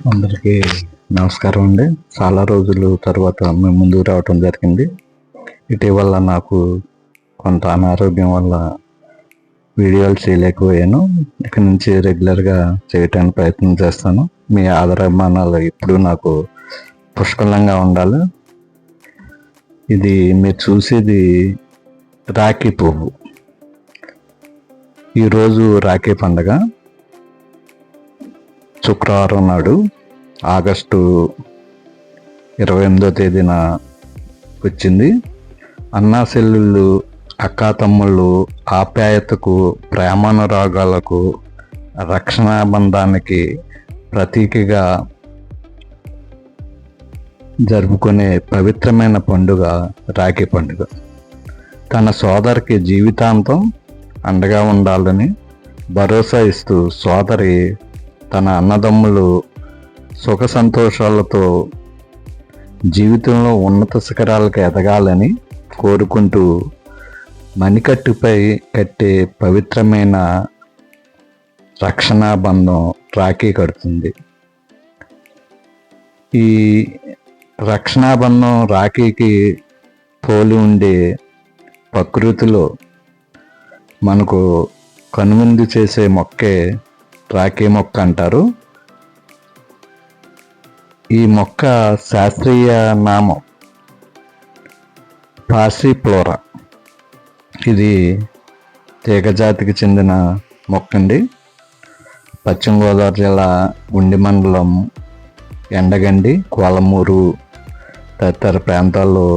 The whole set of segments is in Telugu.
అందరికీ నమస్కారం అండి. చాలా రోజులు తర్వాత మేము ముందుకు రావటం జరిగింది. ఇటీవల నాకు కొంత అనారోగ్యం వల్ల వీడియోలు చేయలేకపోయాను. ఇక నుంచి రెగ్యులర్గా చేయటానికి ప్రయత్నం చేస్తాను. మీ ఆదరాభిమానాలు ఎప్పుడూ నాకు పుష్కలంగా ఉండాలి. ఇది మీరు చూసేది రాఖీ పువ్వు. ఈరోజు రాఖీ పండగ. శుక్రవారం నాడు ఆగస్టు 28వ తేదీన వచ్చింది. అన్నా చెల్లెళ్ళు, అక్కా తమ్ముళ్ళు ఆప్యాయతకు, ప్రేమానురాగాలకు, రక్షణాబంధానికి ప్రతీకగా జరుపుకునే పవిత్రమైన పండుగ రాఖీ పండుగ. తన సోదరికి జీవితాంతం అండగా ఉండాలని భరోసా ఇస్తూ సోదరి తన అన్నదమ్ములు సుఖ సంతోషాలతో జీవితంలో ఉన్నత శిఖరాలకు ఎదగాలని కోరుకుంటూ మణికట్టుపై కట్టే పవిత్రమైన రక్షణా బంధం రాఖీ కడుతుంది. ఈ రక్షణాబంధం రాఖీకి పోలి ఉండే ప్రకృతిలో మనకు కనువిందు చేసే మొక్కే రాఖీ మొక్క అంటారు. ఈ మొక్క శాస్త్రీయ నామం పాసిఫ్లోరా. ఇది తీగజాతికి చెందిన మొక్క అండి. పశ్చిమ గోదావరి జిల్లా ఉండి మండలం ఎండగండి, కోలమూరు తదితర ప్రాంతాల్లో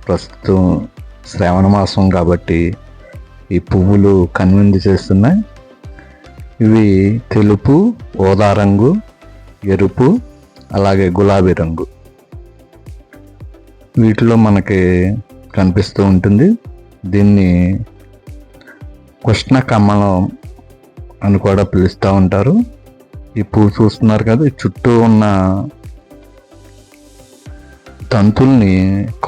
ప్రస్తుతం శ్రావణ మాసం కాబట్టి ఈ పువ్వులు కనువిందు చేస్తున్నాయి. ఇవి తెలుపు, ఊదా రంగు, ఎరుపు, అలాగే గులాబీ రంగు వీటిలో మనకి కనిపిస్తూ ఉంటుంది. దీన్ని కృష్ణ కమలం అని కూడా పిలుస్తూ ఉంటారు. ఈ పువ్వు చూస్తున్నారు కదా, ఈ చుట్టూ ఉన్న తంతుల్ని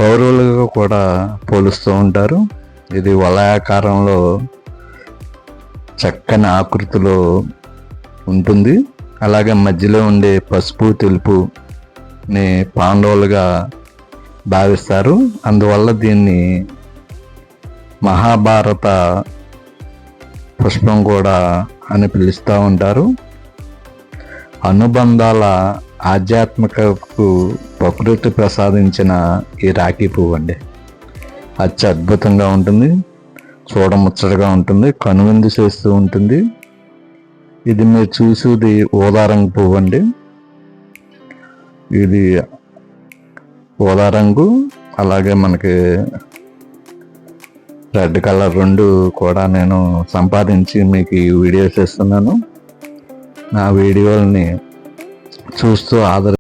కౌరవులుగా కూడా పోలుస్తూ ఉంటారు. ఇది వలయాకారంలో చక్కని ఆకృతిలో ఉంటుంది. అలాగే మధ్యలో ఉండే పసుపు, తెలుపుని పాండవులుగా భావిస్తారు. అందువల్ల దీన్ని మహాభారత పుష్పం కూడా అని పిలుస్తూ ఉంటారు. అనుబంధాల ఆధ్యాత్మికకు ప్రకృతి ప్రసాదించిన ఈ రాఖీ పువ్వు అండి. అత్యద్భుతంగా ఉంటుంది, చూడముచ్చటగా ఉంటుంది, కనువిందు చేస్తూ ఉంటుంది. ఇది మీరు చూసేది ఊదా రంగు పువ్వు అండి. ఇది ఊదా రంగు, అలాగే మనకి రెడ్ కలర్ రెండు కూడా నేను సంపాదించి మీకు ఈ వీడియోస్ ఇస్తున్నాను. నా వీడియోల్ని చూస్తూ